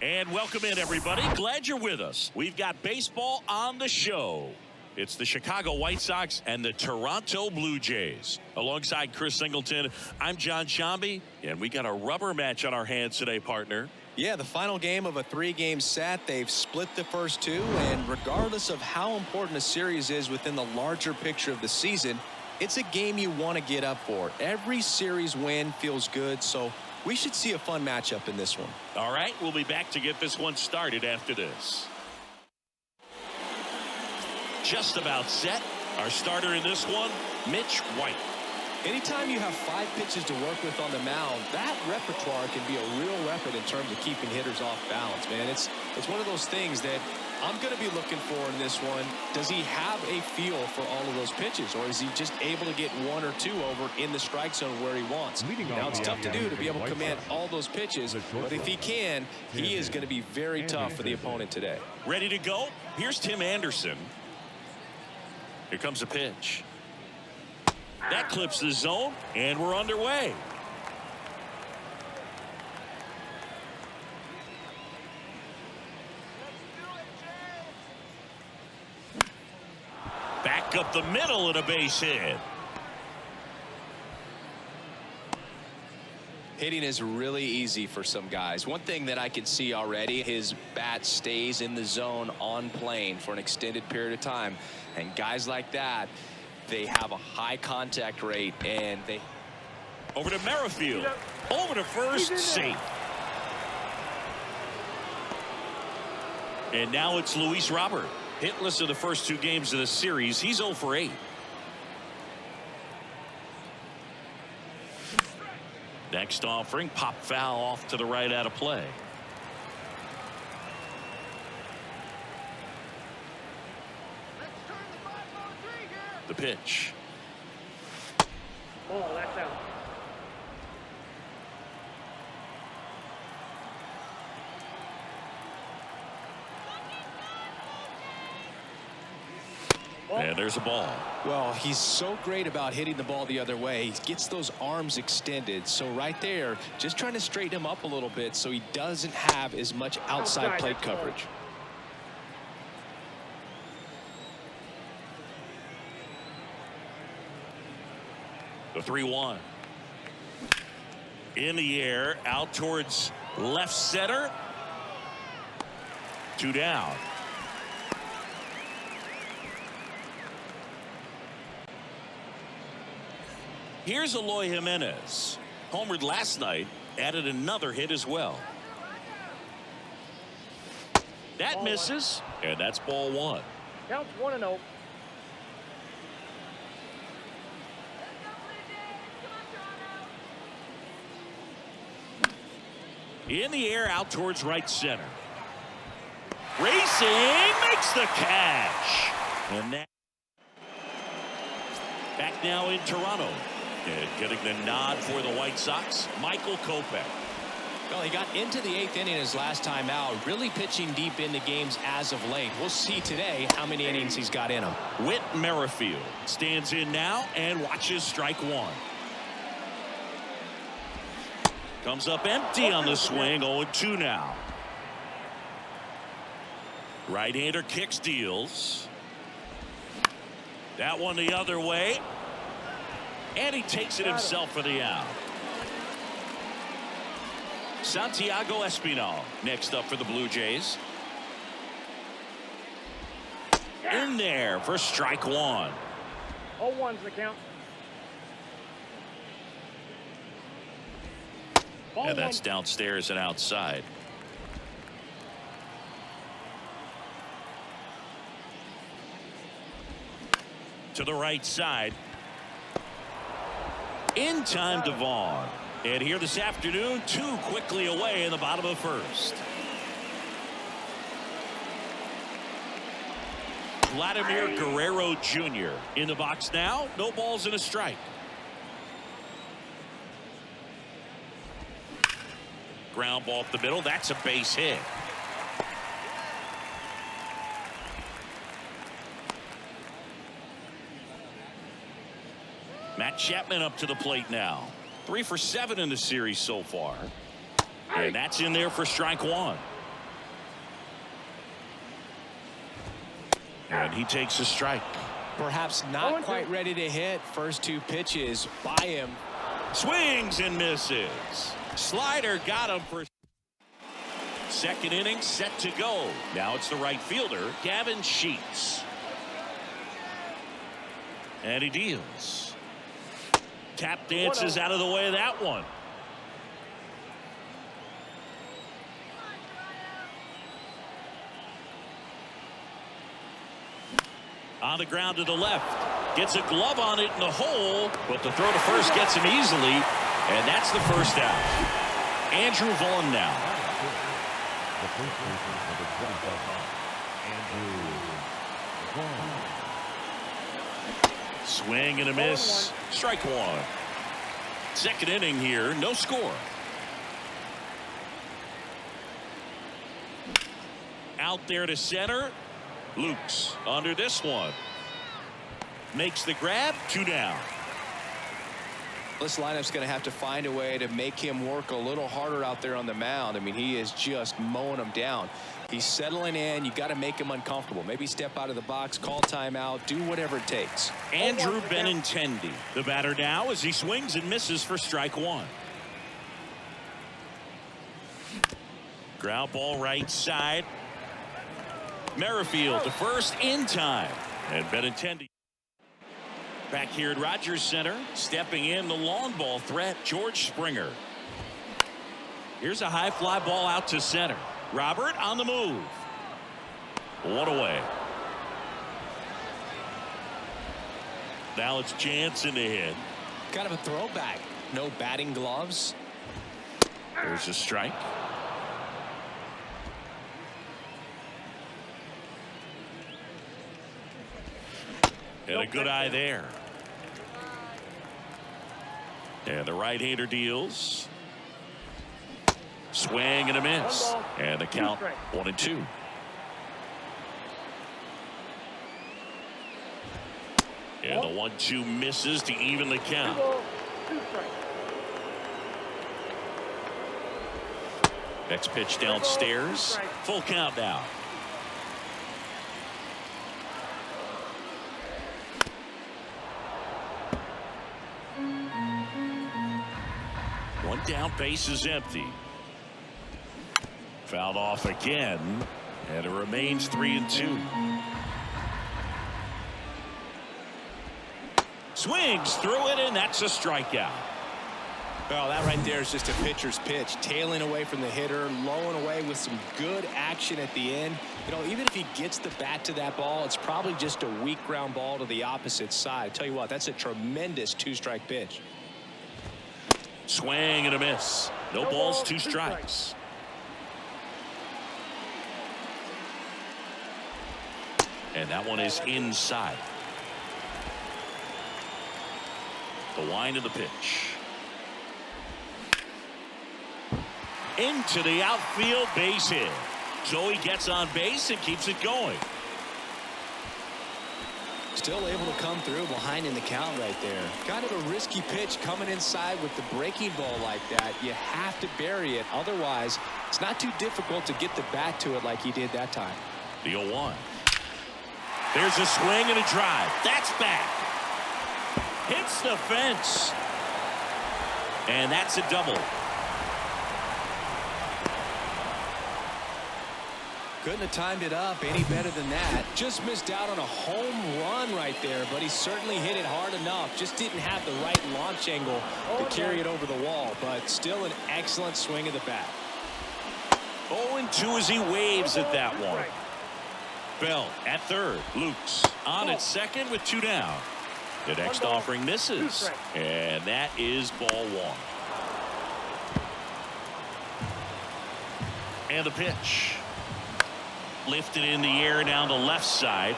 And welcome in, everybody. Glad you're with us. We've got baseball on the show. It's the Chicago White Sox and the Toronto Blue Jays. Alongside Chris Singleton, I'm John Shambi, and we got a rubber match on our hands today, partner. Yeah, the final game of a 3-game set. They've split the first two, and regardless of how important a series is within the larger picture of the season, it's a game you want to get up for. Every series win feels good, so we should see a fun matchup in this one. All right, we'll be back to get this one started after this. Just about set. Our starter in this one, Mitch White. Anytime you have 5 pitches to work with on the mound, that repertoire can be a real weapon in terms of keeping hitters off balance, man. It's one of those things that I'm going to be looking for in this one. Does he have a feel for all of those pitches, or is he just able to get 1 or 2 over in the strike zone where he wants? Now, it's tough to do to be able to command all those pitches, but if he can, he is going to be very tough for the opponent today. Ready to go? Here's Tim Anderson. Here comes a pitch. That clips the zone, and we're underway. Back up the middle and a base hit. Hitting is really easy for some guys. One thing that I can see already, his bat stays in the zone on plane for an extended period of time. And guys like that, they have a high contact rate, and they... Over to Merrifield. Over to first, safe. And now it's Luis Robert. Hitless in the first 2 games of the series. He's 0 for 8. Next offering, pop foul off to the right out of play. The pitch. Oh, that's out. And there's a ball. Well, he's so great about hitting the ball the other way. He gets those arms extended. So right there, just trying to straighten him up a little bit so he doesn't have as much outside plate coverage. The 3-1. In the air, out towards left center. 2 down. Here's Eloy Jimenez. Homered last night, added another hit as well. That ball misses, and that's ball 1. Counts 1-0. In the air, out towards right center. Racing, makes the catch. And that back now in Toronto. And getting the nod for the White Sox, Michael Kopech. Well, he got into the 8th inning his last time out, really pitching deep into games as of late. We'll see today how many innings he's got in him. Whit Merrifield stands in now and watches strike 1. Comes up empty on the swing, 0-2 now. Right-hander kicks, deals. That one the other way. And he takes it himself for the out. Santiago Espinal next up for the Blue Jays. In there for strike 1. 0-1's the count. And that's downstairs and outside. To the right side. In time to Vaughn. And here this afternoon, 2 quickly away in the bottom of the first. Vladimir Guerrero Jr. in the box now. No balls and a strike. Ground ball up the middle. That's a base hit. Matt Chapman up to the plate now. 3 for 7 in the series so far. And that's in there for strike one. And he takes a strike. Perhaps not quite ready to hit. First 2 pitches by him. Swings and misses. Slider got him for second inning set to go. Now it's the right fielder, Gavin Sheets. And he deals. Tap dances out of the way of that one. On the ground to the left. Gets a glove on it in the hole, but the throw to first gets him easily, and that's the first out. Andrew Vaughn now. Swing and a miss. Strike one. Second inning here, no score. Out there to center. Lukes under this one. Makes the grab. 2 down. This lineup's going to have to find a way to make him work a little harder out there on the mound. I mean, he is just mowing them down. He's settling in. You got to make him uncomfortable. Maybe step out of the box, call timeout, do whatever it takes. Andrew Benintendi, the batter now, as he swings and misses for strike one. Ground ball right side. Merrifield to first in time. And Benintendi back here at Rogers Center. Stepping in the long ball threat, George Springer. Here's a high fly ball out to center. Robert on the move. 1 away. Now it's Jansen to hit. Kind of a throwback. No batting gloves. There's a strike. And a good eye there. And the right-hander deals. Swing and a miss. And the count 1-2. And the 1-2 misses to even the count. Next pitch downstairs. Full count now. One down, base is empty. Fouled off again, and it remains 3-2. Swings through it, and that's a strikeout. Well, that right there is just a pitcher's pitch. Tailing away from the hitter, lowing away with some good action at the end. You know, even if he gets the bat to that ball, it's probably just a weak ground ball to the opposite side. I tell you what, that's a tremendous 2-strike pitch. Swing and a miss. No balls, 2 strikes. And that one is inside. The wind of the pitch. Into the outfield, base hit. So he gets on base and keeps it going. Still able to come through behind in the count right there. Kind of a risky pitch coming inside with the breaking ball like that. You have to bury it. Otherwise, it's not too difficult to get the bat to it like he did that time. The 0-1. There's a swing and a drive. That's back. Hits the fence. And that's a double. Couldn't have timed it up any better than that. Just missed out on a home run right there, but he certainly hit it hard enough. Just didn't have the right launch angle to carry it over the wall, but still an excellent swing of the bat. 0-2 as he waves at that one. Bell at third. Lukes on at second with 2 down. The next offering misses. And that is ball 1. And the pitch. Lifted in the air down the left side.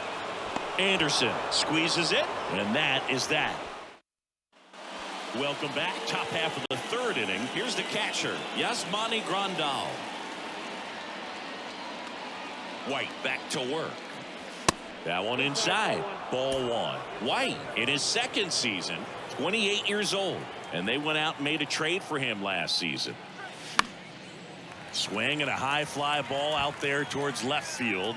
Anderson squeezes it, and that is that. Welcome back. Top half of the 3rd inning. Here's the catcher, Yasmani Grandal. White back to work. That one inside. Ball one. White in his second season, 28 years old. And they went out and made a trade for him last season. Swing and a high fly ball out there towards left field.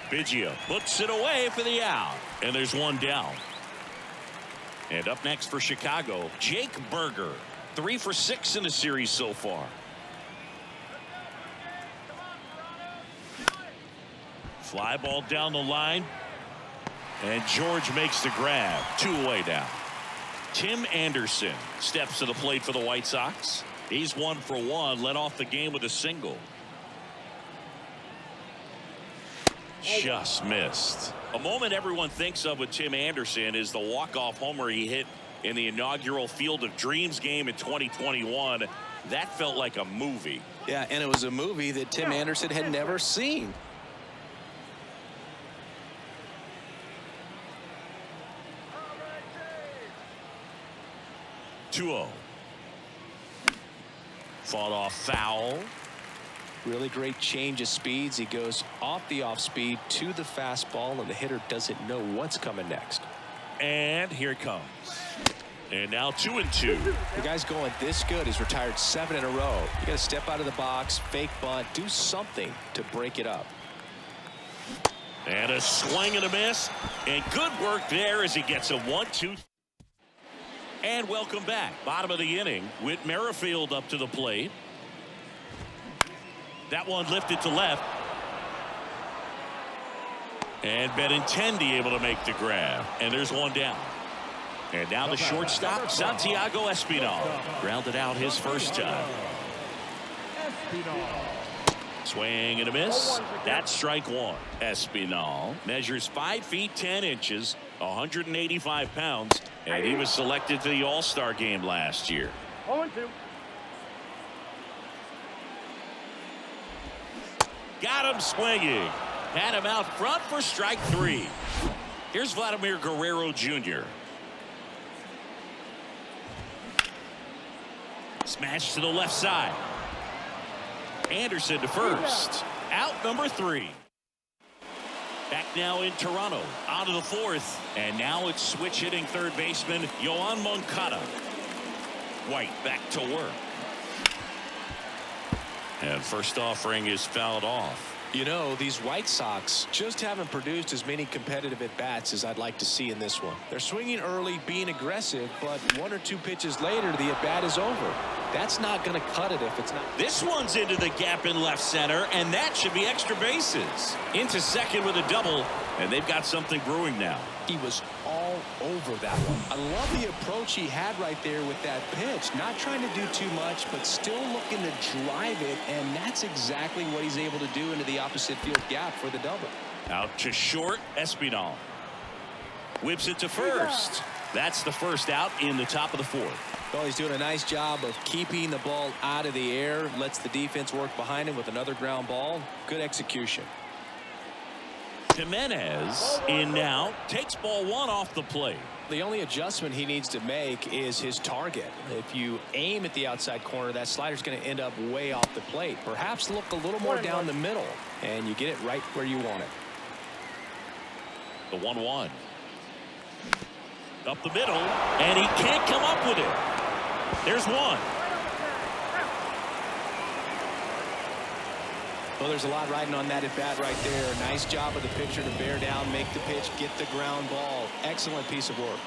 Biggio puts it away for the out. And there's one down. And up next for Chicago, Jake Berger. 3 for 6 in the series so far. Fly ball down the line. And George makes the grab. 2 away now. Tim Anderson steps to the plate for the White Sox. He's 1 for 1, led off the game with a single. Just missed. A moment everyone thinks of with Tim Anderson is the walk-off homer he hit in the inaugural Field of Dreams game in 2021. That felt like a movie. Yeah, and it was a movie that Tim Anderson had never seen. Fought off foul. Really great change of speeds. He goes off the off speed to the fastball, and the hitter doesn't know what's coming next. And here it comes. And now 2-2. The guy's going this good. He's retired 7 in a row. You got to step out of the box, fake bunt, do something to break it up. And a swing and a miss. And good work there as he gets a 1-2. And welcome back. Bottom of the inning. Whit Merrifield up to the plate. That one lifted to left. And Benintendi able to make the grab. And there's one down. And now the shortstop, Santiago Espinal. Grounded out his first time. Swing and a miss. That's strike 1. Espinal measures 5 feet 10 inches, 185 pounds, and he was selected to the All-Star game last year. 0-2. Got him swinging. Had him out front for strike 3. Here's Vladimir Guerrero Jr. Smash to the left side. Anderson to first. Out number 3. Back now in Toronto. Out of the 4th. And now it's switch hitting third baseman Yoan Moncada. White back to work. And first offering is fouled off. You know, these White Sox just haven't produced as many competitive at-bats as I'd like to see in this one. They're swinging early, being aggressive, but 1 or 2 pitches later, the at-bat is over. That's not going to cut it if it's not. This one's into the gap in left center, and that should be extra bases. Into second with a double, and they've got something brewing now. He was all over that one. I love the approach he had right there with that pitch. Not trying to do too much, but still looking to drive it, and that's exactly what he's able to do into the opposite field gap for the double. Out to short, Espinal. Whips it to first. That's the first out in the top of the 4th. Well, he's doing a nice job of keeping the ball out of the air. Lets the defense work behind him with another ground ball. Good execution. Jimenez in now. Takes ball 1 off the plate. The only adjustment he needs to make is his target. If you aim at the outside corner, that slider's going to end up way off the plate. Perhaps look a little more down the middle, and you get it right where you want it. The 1-1. Up the middle, and he can't come up with it. There's one. Well, there's a lot riding on that at bat right there. Nice job of the pitcher to bear down, make the pitch, get the ground ball. Excellent piece of work.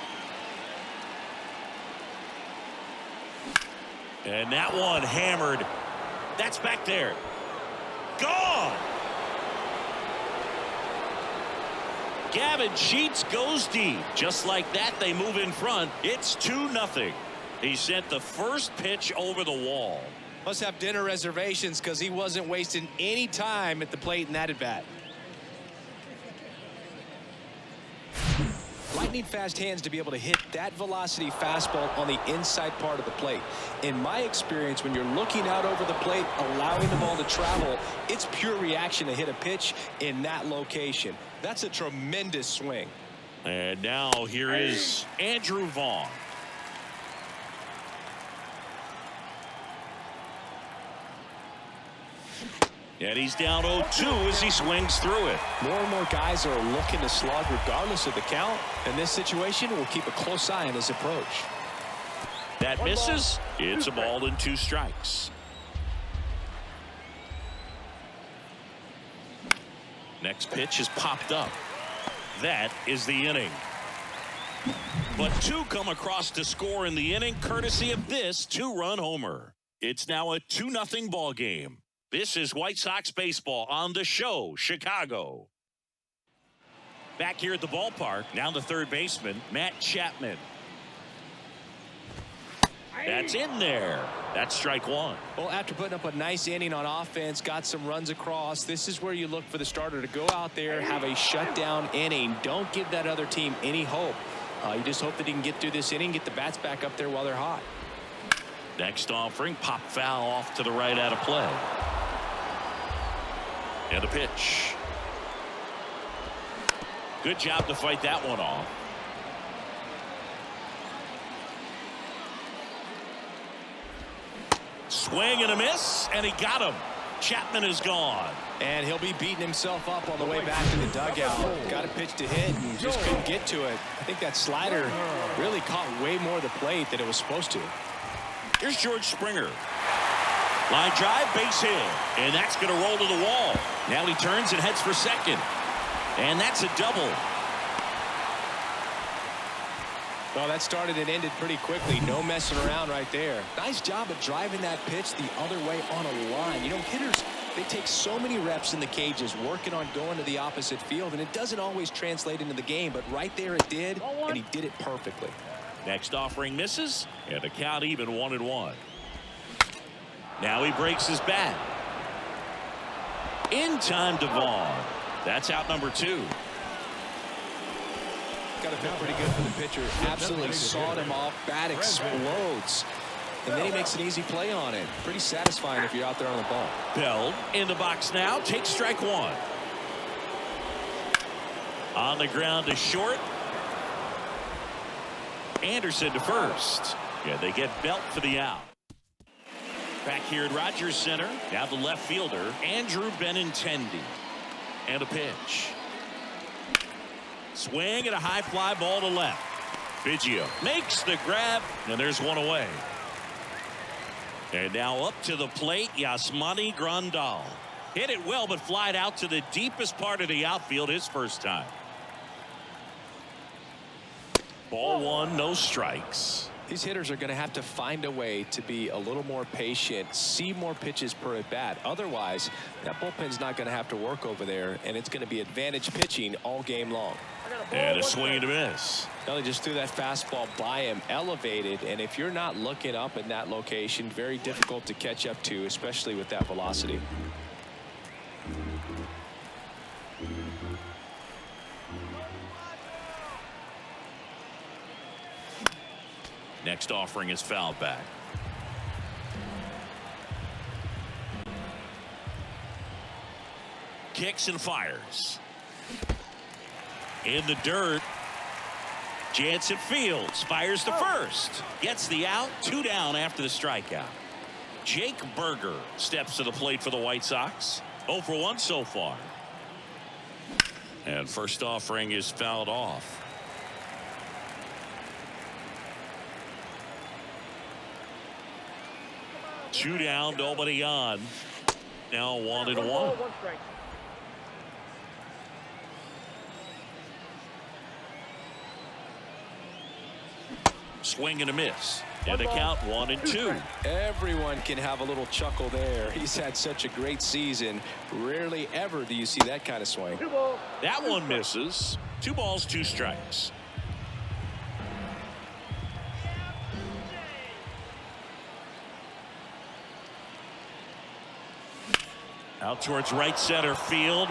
And that one hammered. That's back there. Gone. Gavin Sheets goes deep. Just like that, they move in front. It's 2-0. He sent the first pitch over the wall. Must have dinner reservations because he wasn't wasting any time at the plate in that at bat. Lightning fast hands to be able to hit that velocity fastball on the inside part of the plate. In my experience, when you're looking out over the plate, allowing the ball to travel, it's pure reaction to hit a pitch in that location. That's a tremendous swing. And now here is Andrew Vaughn. And he's down 0-2 as he swings through it. More and more guys are looking to slug regardless of the count. In this situation, we'll keep a close eye on his approach. That misses. It's a ball and 2 strikes. Next pitch is popped up. That is the inning. But 2 come across to score in the inning, courtesy of this 2-run homer. It's now a 2-0 ball game. This is White Sox baseball on the show, Chicago. Back here at the ballpark, now the third baseman, Matt Chapman. That's in there. That's strike 1. Well, after putting up a nice inning on offense, got some runs across, this is where you look for the starter to go out there, have a shutdown inning. Don't give that other team any hope. You just hope that he can get through this inning, get the bats back up there while they're hot. Next offering, pop foul off to the right out of play. And a pitch. Good job to fight that one off. Swing and a miss, and he got him. Chapman is gone. And he'll be beating himself up on the way back to the dugout. Got a pitch to hit and just couldn't get to it. I think that slider really caught way more of the plate than it was supposed to. Here's George Springer. Line drive, base hit. And that's going to roll to the wall. Now he turns and heads for second. And that's a double. Well, that started and ended pretty quickly. No messing around right there. Nice job of driving that pitch the other way on a line. You know, hitters, they take so many reps in the cages working on going to the opposite field, and it doesn't always translate into the game, but right there it did, and he did it perfectly. Next offering misses, and the count even 1-1. Now he breaks his bat. In time to Vaughn. That's out number 2. Got to feel pretty good for the pitcher. Absolutely sawed him off. Bat explodes. And then he makes an easy play on it. Pretty satisfying if you're out there on the ball. Bell in the box now. Takes strike 1. On the ground to short. Anderson to first. Yeah, they get Belt for the out. Back here at Rogers Center. Now the left fielder, Andrew Benintendi. And a pitch. Swing and a high fly ball to left. Biggio makes the grab, and there's one away. And now up to the plate, Yasmani Grandal. Hit it well, but flied out to the deepest part of the outfield his first time. Ball 1, no strikes. These hitters are going to have to find a way to be a little more patient, see more pitches per at bat. Otherwise, that bullpen's not going to have to work over there, and it's going to be advantage pitching all game long. And a swing and a miss. Now they just threw that fastball by him, elevated, and if you're not looking up in that location, very difficult to catch up to, especially with that velocity. Next offering is fouled back. Kicks and fires. In the dirt. Jansen fields. Fires to first. Gets the out. 2 down after the strikeout. Jake Berger steps to the plate for the White Sox. 0 for 1 so far. And first offering is fouled off. Two down, nobody on. Now 1-1. Swing and a miss. And the count 1-2. Everyone can have a little chuckle there. He's had such a great season. Rarely ever do you see that kind of swing. That one misses. 2 balls, 2 strikes. Out towards right center field.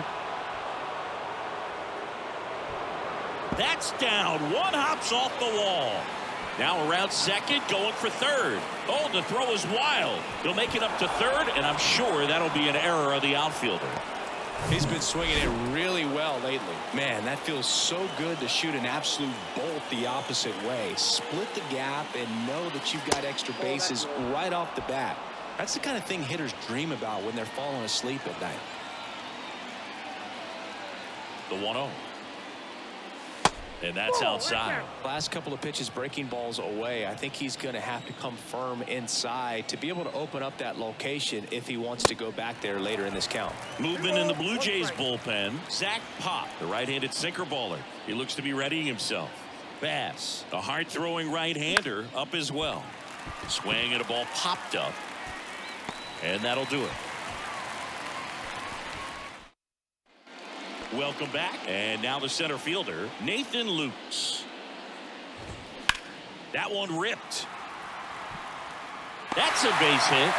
That's down. One hops off the wall. Now around second, going for third. Oh, the throw is wild. He'll make it up to third, and I'm sure that'll be an error of the outfielder. He's been swinging it really well lately. Man, that feels so good to shoot an absolute bolt the opposite way. Split the gap and know that you've got extra bases right off the bat. That's the kind of thing hitters dream about when they're falling asleep at night. The 1-0. And that's outside. Last couple of pitches breaking balls away. I think he's going to have to come firm inside to be able to open up that location if he wants to go back there later in this count. Movement in the Blue Jays bullpen. Zach Pop, the right-handed sinker baller. He looks to be readying himself. Bass, a hard-throwing right-hander, up as well. Swing and a ball popped up. And that'll do it. Welcome back. And now the center fielder, Nathan Lukes. That one ripped. That's a base hit.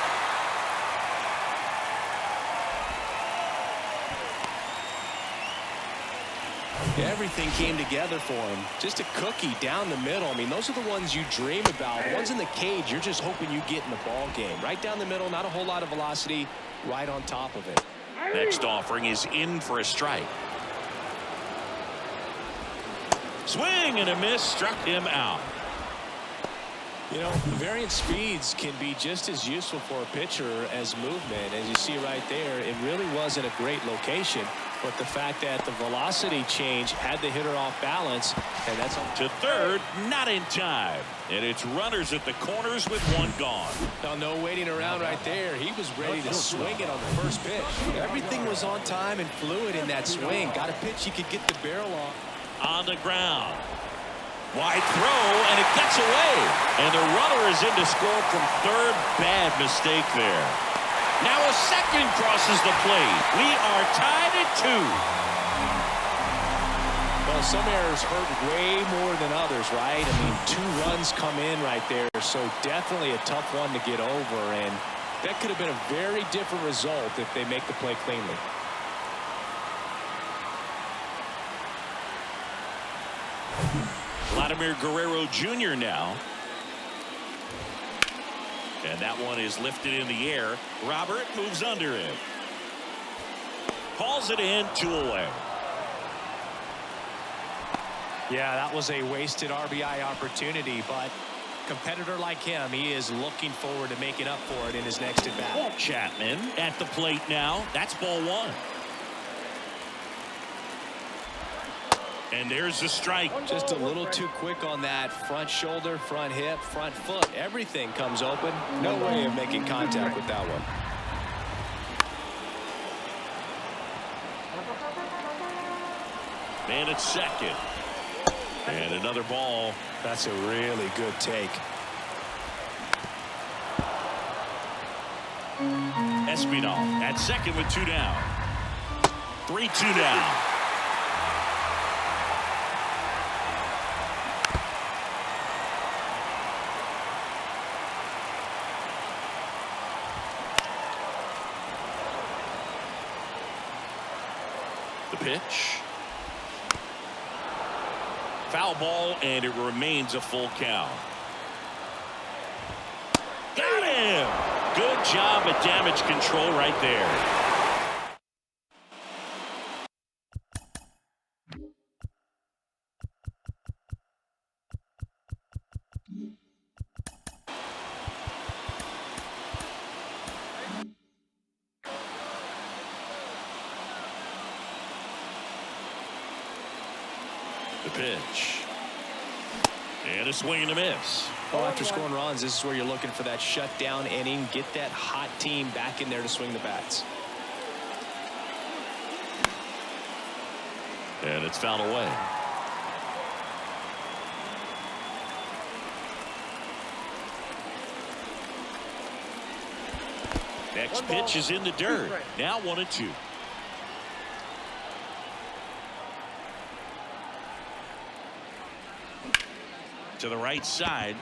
Everything came together for him. Just a cookie down the middle. I mean, those are the ones you dream about. Ones in the cage, you're just hoping you get in the ball game. Right down the middle, not a whole lot of velocity, right on top of it. Next offering is in for a strike. Swing and a miss, struck him out. You know, variant speeds can be just as useful for a pitcher as movement. As you see right there, it really wasn't a great location, but the fact that the velocity change had the hitter off balance, and that's to third, not in time. And it's runners at the corners with one gone. Now, no waiting around right there. He was ready to swing it on the first pitch. Everything was on time and fluid in that swing. Got a pitch he could get the barrel on the ground. Wide throw, and it gets away. And the runner is in to score from third. Bad mistake there. Now a second crosses the plate. We are tied at 2. Well, some errors hurt way more than others, right? I mean, 2 runs come in right there, so definitely a tough one to get over, and that could have been a very different result if they make the play cleanly. Vladimir Guerrero Jr. now. And that one is lifted in the air. Robert moves under it. Calls it in, 2 away. Yeah, that was a wasted RBI opportunity, but competitor like him, he is looking forward to making up for it in his next at-bat. Chapman at the plate now. That's ball 1. And there's the strike. Just a little too quick on that front shoulder, front hip, front foot. Everything comes open. No way of making contact with that one. Man at second. And another ball. That's a really good take. Espinal at second with 2 down. 3-2 down. The pitch. Foul ball, and it remains a full count. Got him! Good job at damage control right there. The pitch. And a swing and a miss. Well, after scoring runs, this is where you're looking for that shutdown inning. Get that hot team back in there to swing the bats. And it's fouled away. Next pitch is in the dirt. Now 1-2. To the right side.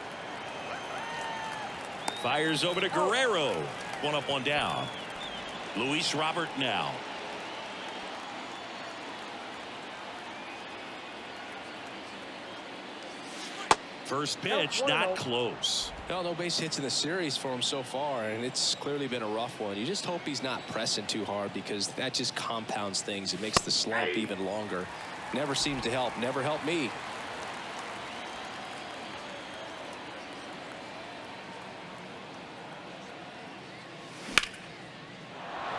Fires over to Guerrero. 1 up, 1 down. Luis Robert now. First pitch, not close. No base hits in the series for him so far, and it's clearly been a rough one. You just hope he's not pressing too hard, because that just compounds things. It makes the slump even longer. Never seems to help. Never helped me.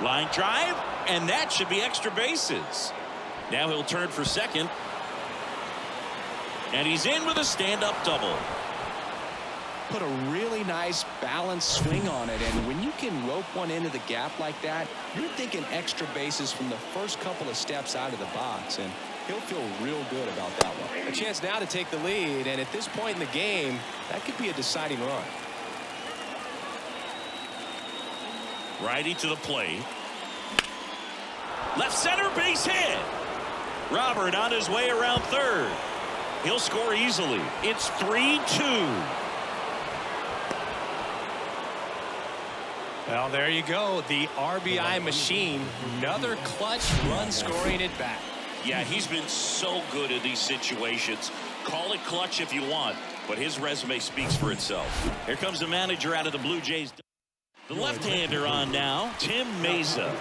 Line drive, and that should be extra bases. Now he'll turn for second. And he's in with a stand-up double. Put a really nice balanced swing on it, and when you can rope one into the gap like that, you're thinking extra bases from the first couple of steps out of the box, and he'll feel real good about that one. A chance now to take the lead, and at this point in the game, that could be a deciding run. Righty to the plate. Left center base hit. Robert on his way around third. He'll score easily. It's 3-2. Well, there you go. The RBI machine. Another clutch run scoring at bat. Yeah, he's been so good in these situations. Call it clutch if you want, but his resume speaks for itself. Here comes the manager out of the Blue Jays. The left-hander on now, Tim Mesa.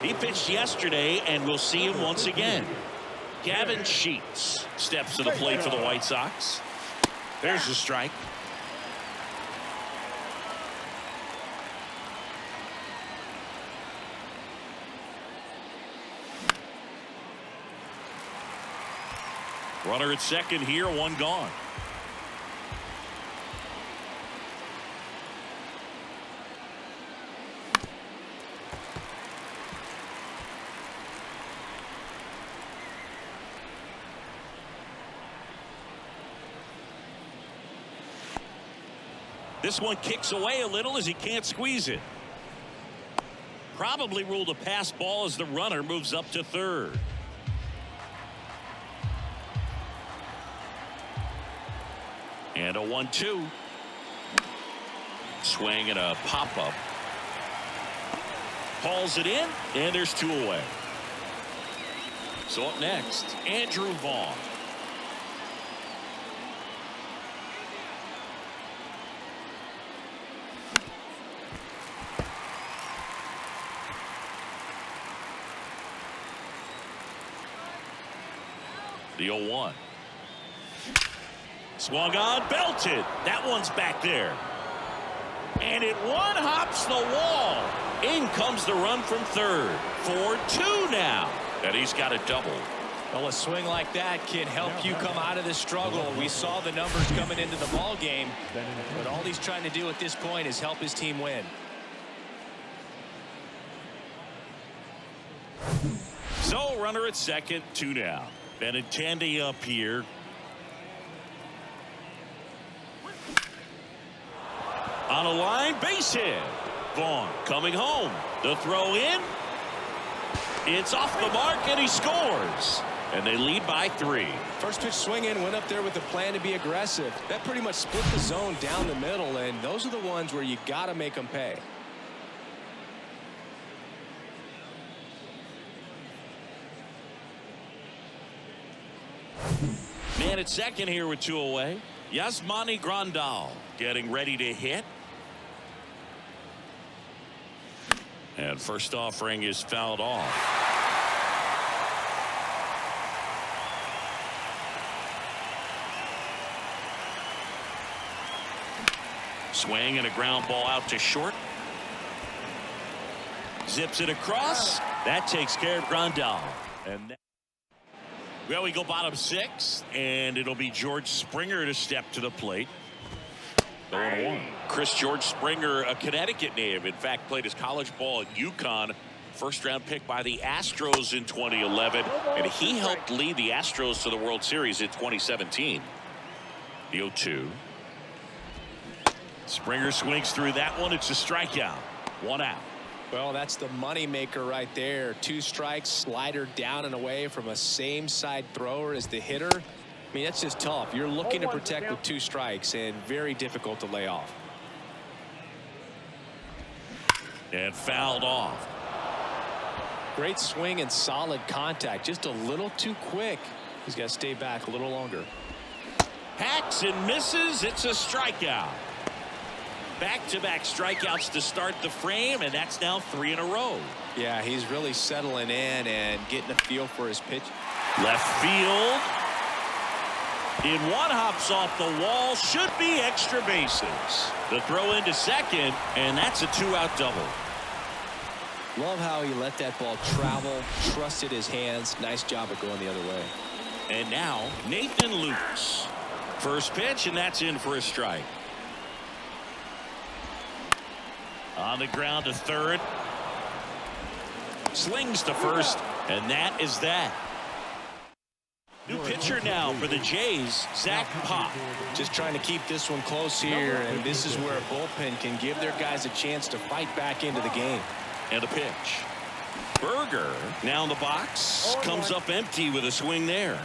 He pitched yesterday, and we'll see him once again. Gavin Sheets steps to the plate for the White Sox. There's the strike. Runner at second here, one gone. This one kicks away a little as he can't squeeze it. Probably ruled a pass ball as the runner moves up to third. And a 1-2. Swing and a pop-up. Hauls it in, and there's two away. So up next, Andrew Vaughn. The 0-1. Swung on, belted. That one's back there. And it one-hops the wall. In comes the run from third. 4-2 now. And he's got a double. Well, a swing like that can help you come out of this struggle. We saw the numbers coming into the ball game, but all he's trying to do at this point is help his team win. So runner at second, 2 down. Benintendi up here. On a line, base hit. Vaughn coming home. The throw in. It's off the mark, and he scores. And they lead by 3. First pitch swing in, went up there with the plan to be aggressive. That pretty much split the zone down the middle, and those are the ones where you got to make them pay. Man at second here with 2 away. Yasmani Grandal getting ready to hit. And first offering is fouled off. Swing and a ground ball out to short. Zips it across. That takes care of Grandal. And well, we go bottom 6, and it'll be George Springer to step to the plate. 0-1. Chris George Springer, a Connecticut native. In fact, played his college ball at UConn. First-round pick by the Astros in 2011, and he helped lead the Astros to the World Series in 2017. The 0-2. Springer swings through that one. It's a strikeout. 1 out. Well, that's the money maker right there. 2 strikes, slider down and away from a same side thrower as the hitter. I mean, that's just tough. You're looking to protect with 2 strikes, and very difficult to lay off. And fouled off. Great swing and solid contact. Just a little too quick. He's got to stay back a little longer. Hacks and misses. It's a strikeout. Back-to-back strikeouts to start the frame, and that's now 3 in a row. Yeah, he's really settling in and getting a feel for his pitch. Left field. In one, hops off the wall, should be extra bases. The throw into second, and that's a 2-out double. Love how he let that ball travel, trusted his hands. Nice job of going the other way. And now Nathan Lukes. First pitch, and that's in for a strike. On the ground to third. Slings to first, and that is that. New pitcher now for the Jays, Zach Pop. Just trying to keep this one close here, and this is where a bullpen can give their guys a chance to fight back into the game. And a pitch. Berger now in the box, comes up empty with a swing there.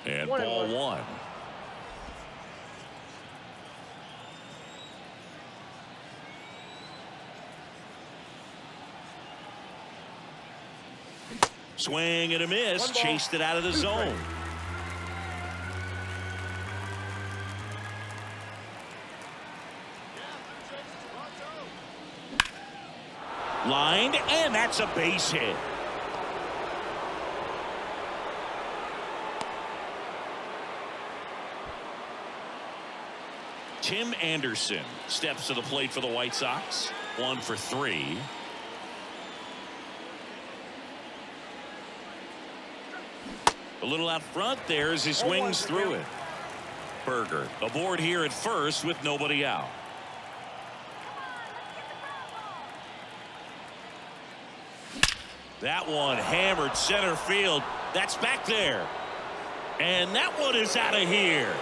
And ball one. Swing and a miss, chased it out of the zone. Lined, and that's a base hit. Tim Anderson steps to the plate for the White Sox. 1 for 3. A little out front there as he swings through it. Berger aboard here at first with nobody out. That one hammered center field. That's back there. And that one is out of here.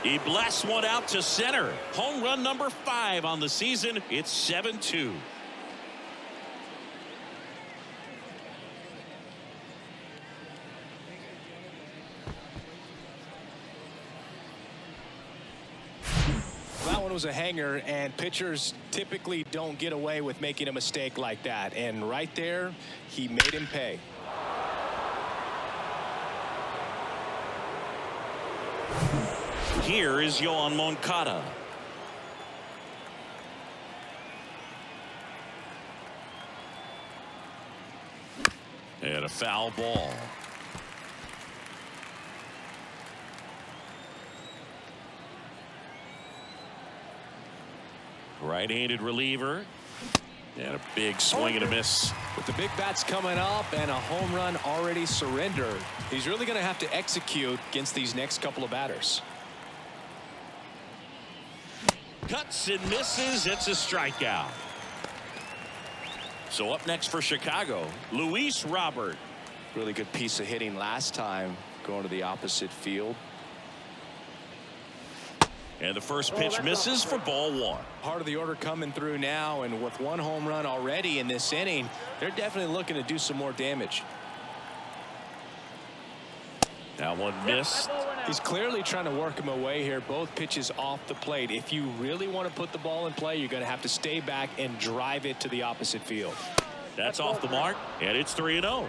He blasts one out to center. Home run number 5 on the season. It's 7-2. That one was a hanger, and pitchers typically don't get away with making a mistake like that. And right there, he made him pay. Here is Yoan Moncada. And a foul ball. Right-handed reliever. And a big swing and a miss. With the big bats coming up and a home run already surrendered, he's really going to have to execute against these next couple of batters. Cuts and misses. It's a strikeout. So up next for Chicago, Luis Robert. Really good piece of hitting last time, going to the opposite field. And the first pitch misses for ball 1. Part of the order coming through now, and with 1 home run already in this inning, they're definitely looking to do some more damage. That one missed. He's clearly trying to work him away here. Both pitches off the plate. If you really want to put the ball in play, you're going to have to stay back and drive it to the opposite field. That's off the mark, and it's 3-0.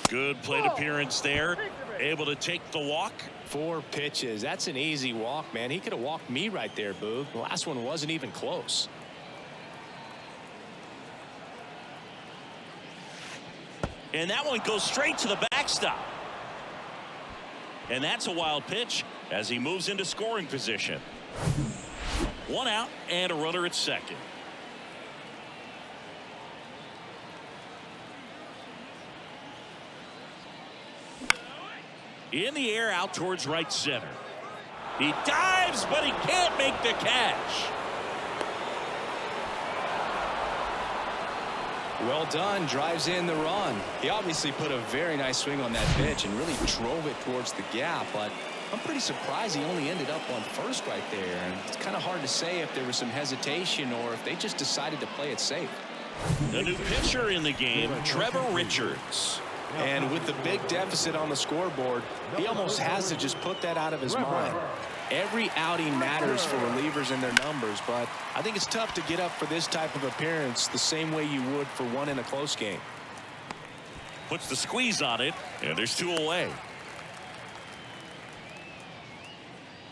Good plate appearance there. Able to take the walk. 4 pitches. That's an easy walk, man. He could have walked me right there, Boog. The last one wasn't even close. And that one goes straight to the backstop. And that's a wild pitch as he moves into scoring position. 1 out and a runner at second. In the air out towards right center. He dives, but he can't make the catch. Well done. Drives in the run. He obviously put a very nice swing on that pitch and really drove it towards the gap, but I'm pretty surprised he only ended up on first right there. And it's kind of hard to say if there was some hesitation or if they just decided to play it safe. The new pitcher in the game, Trevor Richards. And with the big deficit on the scoreboard, he almost has to just put that out of his mind. Every outing matters for relievers and their numbers, but I think it's tough to get up for this type of appearance the same way you would for one in a close game. Puts the squeeze on it, and there's 2 away.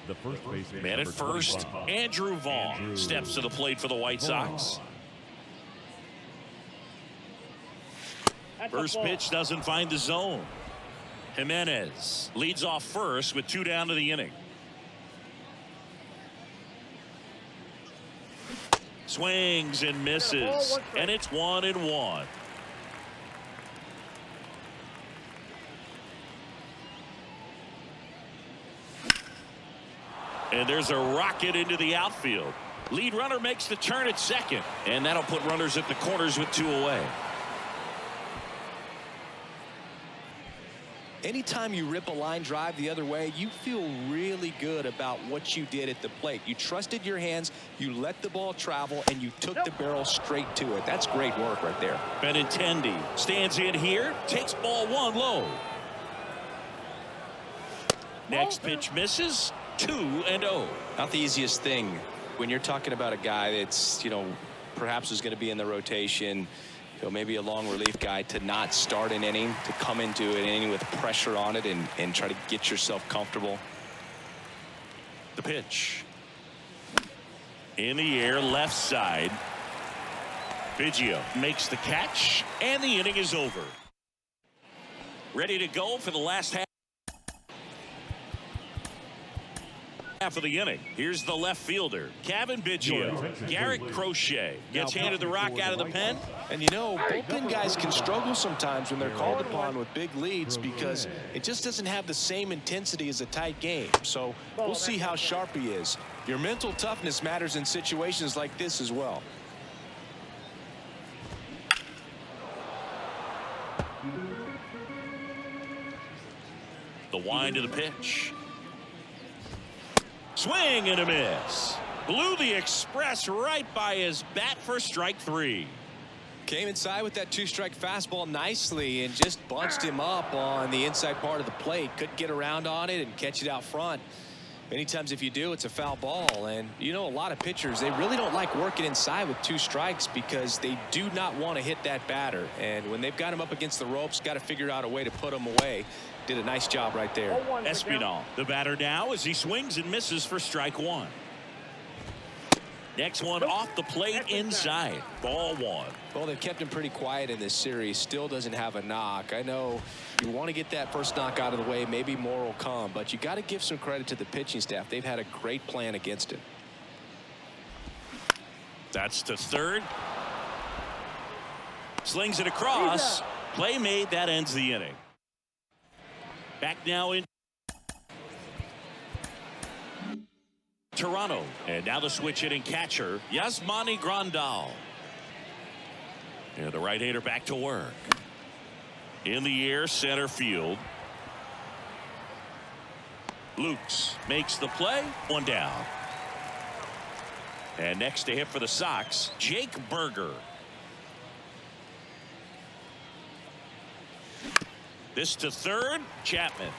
The first baseman. Man at first, Andrew Vaughn steps to the plate for the White Sox. First pitch doesn't find the zone. Jimenez leads off first with 2 down to the inning. Swings and misses, and it's 1-1. And there's a rocket into the outfield. Lead runner makes the turn at second, and that'll put runners at the corners with 2 away. Anytime you rip a line drive the other way, you feel really good about what you did at the plate. You trusted your hands, you let the ball travel, and you took the barrel straight to it. That's great work right there. Benintendi stands in here, takes ball 1 low. Next pitch misses, 2-0. Not the easiest thing when you're talking about a guy that's, perhaps is going to be in the rotation, maybe a long relief guy, to not start an inning, to come into an inning with pressure on it and try to get yourself comfortable. The pitch. In the air, left side. Biggio makes the catch, and the inning is over. Ready to go for the last half of the inning. Here's the left fielder, Gavin Biggio. Garrett Crochet gets handed the rock out of the pen. And bullpen guys can struggle sometimes when they're called upon with big leads because it just doesn't have the same intensity as a tight game. So we'll see how sharp he is. Your mental toughness matters in situations like this as well. The wind of the pitch. Swing and a miss. Blew the express right by his bat for strike 3. Came inside with that 2-strike fastball nicely and just bunched him up on the inside part of the plate. Couldn't get around on it and catch it out front. Many times if you do, it's a foul ball. And a lot of pitchers, they really don't like working inside with 2 strikes because they do not want to hit that batter. And when they've got him up against the ropes, got to figure out a way to put him away. Did a nice job right there. Espinal, the batter now, as he swings and misses for strike 1. Next one off the plate inside. Ball 1. Well, they've kept him pretty quiet in this series. Still doesn't have a knock. I know you want to get that first knock out of the way. Maybe more will come, but you got to give some credit to the pitching staff. They've had a great plan against it. That's to third. Slings it across. Play made. That ends the inning. Back now in Toronto. And now the switch hitting catcher, Yasmani Grandal. And the right-hander back to work. In the air, center field. Lukes makes the play. 1 down. And next to hit for the Sox, Jake Berger. This to third, Chapman.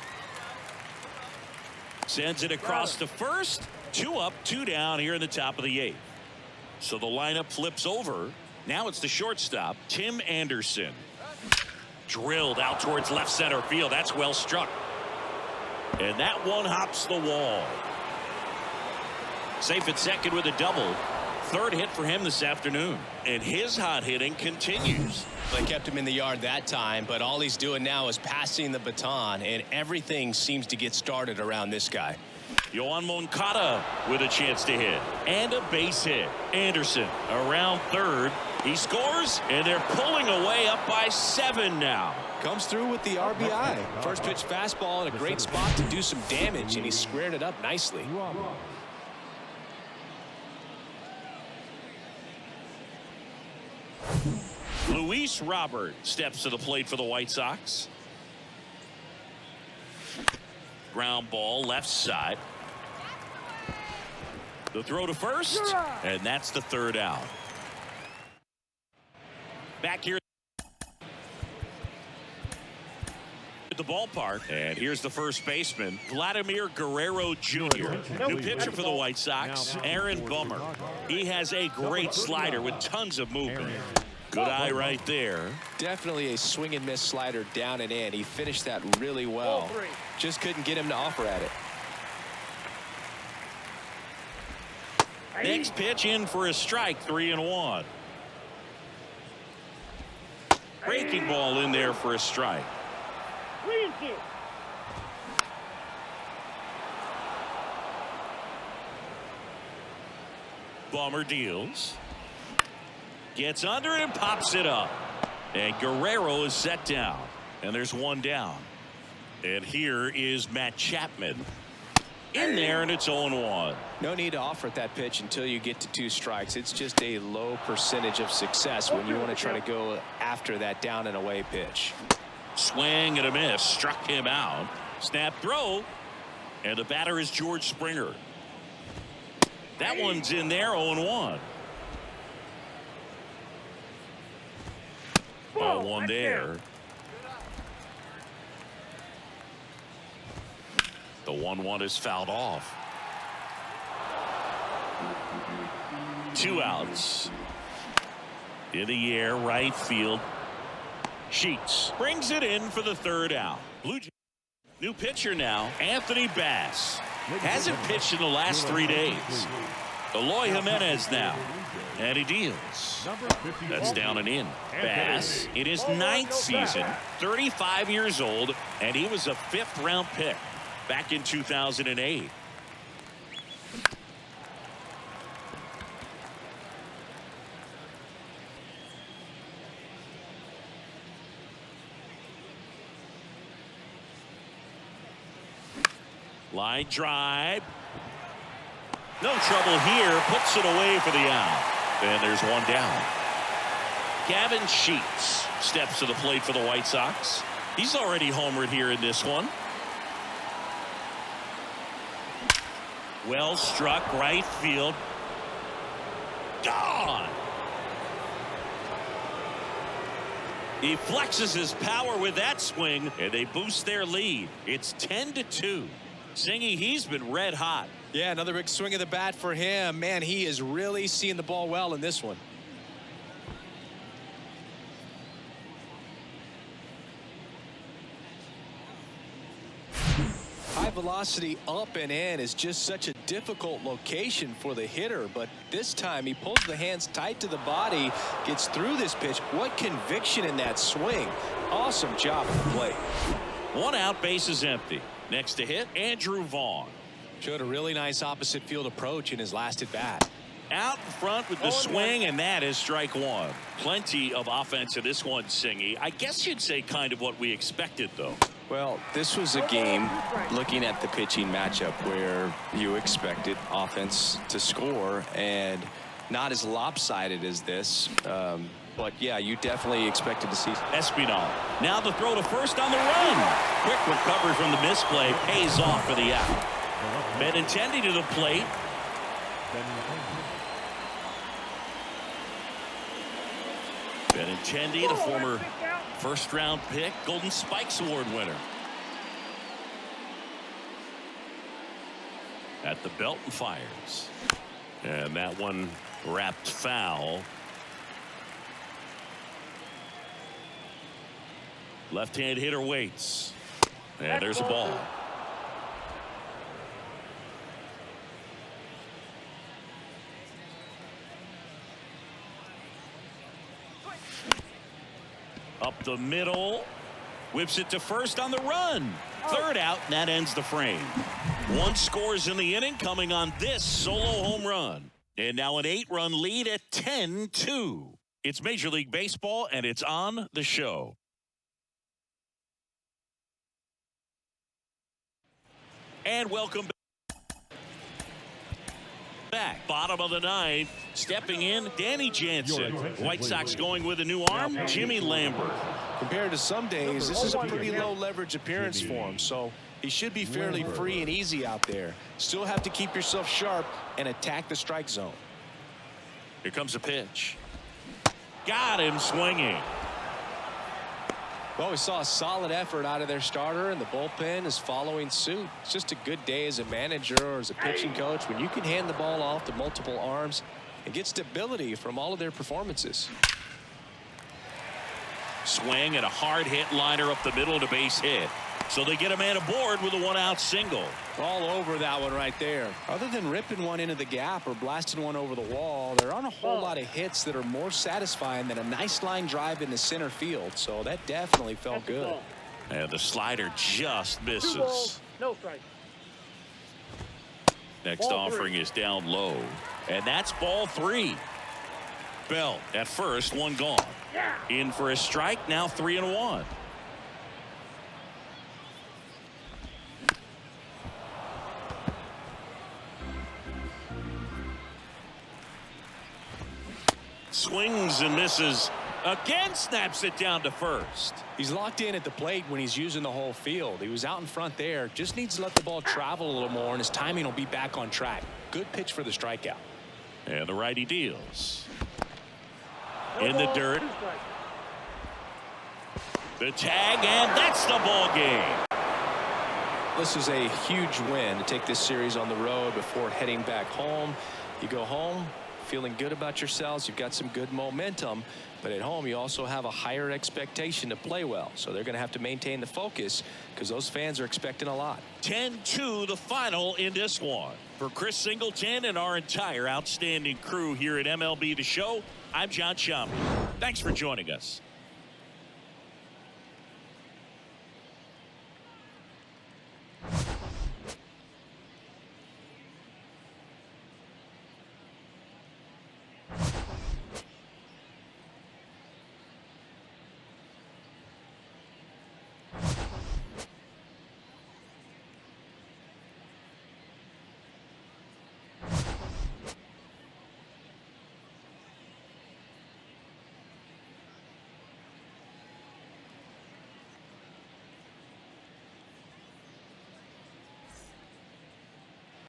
Sends it across to first. 2 up, 2 down here in the top of the 8th. So the lineup flips over. Now it's the shortstop, Tim Anderson. Drilled out towards left center field. That's well struck. And that one hops the wall. Safe at second with a double. 3rd hit for him this afternoon. And his hot hitting continues. They kept him in the yard that time, but all he's doing now is passing the baton, and everything seems to get started around this guy. Yoan Moncada with a chance to hit. And a base hit. Anderson around third. He scores, and they're pulling away up by 7 now. Comes through with the RBI. First pitch fastball in a great spot to do some damage, and he squared it up nicely. Luis Robert steps to the plate for the White Sox. Ground ball left side. The throw to first, and that's the 3rd out. Back here at the ballpark, and here's the first baseman, Vladimir Guerrero Jr. New pitcher for the White Sox, Aaron Bummer. He has a great slider with tons of movement. Good eye right there. Definitely a swing and miss slider down and in. He finished that really well. Just couldn't get him to offer at it. Next pitch in for a strike, 3-1. Breaking ball in there for a strike. 3-2. Bummer deals. Gets under it and pops it up. And Guerrero is set down. And there's one down. And here is Matt Chapman. In there, and it's 0-1. No need to offer at that pitch until you get to 2 strikes. It's just a low percentage of success when you want to try to go after that down and away pitch. Swing and a miss. Struck him out. Snap throw. And the batter is George Springer. That one's in there, 0-1. 0-1 there. The 1-1 is fouled off. 2 outs. In the air, right field. Sheets brings it in for the 3rd out. Blue Jays. New pitcher now, Anthony Bass. Hasn't pitched in the last 3 days. Eloy Jimenez now. And he deals. That's down and in. Bass in his 9th season, 35 years old, and he was a 5th-round pick back in 2008. Line drive. No trouble here. Puts it away for the out. And there's one down. Gavin Sheets steps to the plate for the White Sox. He's already homered here in this one. Well struck, right field. Gone. He flexes his power with that swing, and they boost their lead. It's 10-2. Singy, he's been red hot. Yeah, another big swing of the bat for him. Man, he is really seeing the ball well in this one. High velocity up and in is just such a difficult location for the hitter, but this time he pulls the hands tight to the body, gets through this pitch. What conviction in that swing. Awesome job at the plate. 1 out, base is empty. Next to hit, Andrew Vaughn. Showed a really nice opposite field approach in his last at bat. Out in front with the swing, and that is strike 1. Plenty of offense in this one, Singy. I guess you'd say kind of what we expected, though. Well, this was a game, looking at the pitching matchup, where you expected offense to score, and not as lopsided as this. But yeah, you definitely expected to see Espinal. Now the throw to first on the run. Quick recovery from the misplay pays off for the out. Benintendi to the plate. Benintendi, the former first-round pick, Golden Spikes Award winner. At the belt and fires. And that one wrapped foul. Left-hand hitter waits. And there's a ball. Up the middle. Whips it to first on the run. 3rd out, and that ends the frame. 1 scores in the inning, coming on this solo home run. And now an 8-run lead at 10-2. It's Major League Baseball, and it's on the show. And welcome back. Bottom of the 9th. Stepping in, Danny Jansen. White Sox going with a new arm, Jimmy Lambert. Compared to some days, this is a pretty low leverage appearance for him, so he should be fairly free and easy out there. Still have to keep yourself sharp and attack the strike zone. Here comes a pitch. Got him swinging. Well, we saw a solid effort out of their starter, and the bullpen is following suit. It's just a good day as a manager or as a pitching coach when you can hand the ball off to multiple arms and get stability from all of their performances. Swing and a hard hit liner up the middle to base hit. So they get a man aboard with a 1-out single. All over that one right there. Other than ripping one into the gap or blasting one over the wall, there aren't a whole lot of hits that are more satisfying than a nice line drive into center field. So that definitely felt good. And the slider just 2 misses. balls, no strike. Next Ball offering 3. is down low. And that's ball 3. Bell at first, 1 gone. Yeah. In for a strike, now 3-1. Swings and misses. Again snaps it down to first. He's locked in at the plate when he's using the whole field. He was out in front there. Just needs to let the ball travel a little more, and his timing will be back on track. Good pitch for the strikeout. And the righty deals. No In the balls, dirt. 2 strikes. The tag, and that's the ball game. This is a huge win to take this series on the road before heading back home. You go home feeling good about yourselves. You've got some good momentum, but at home you also have a higher expectation to play well. So they're going to have to maintain the focus because those fans are expecting a lot. 10-2 the final in this one. For Chris Singleton and our entire outstanding crew here at MLB The Show, I'm John Shammy. Thanks for joining us.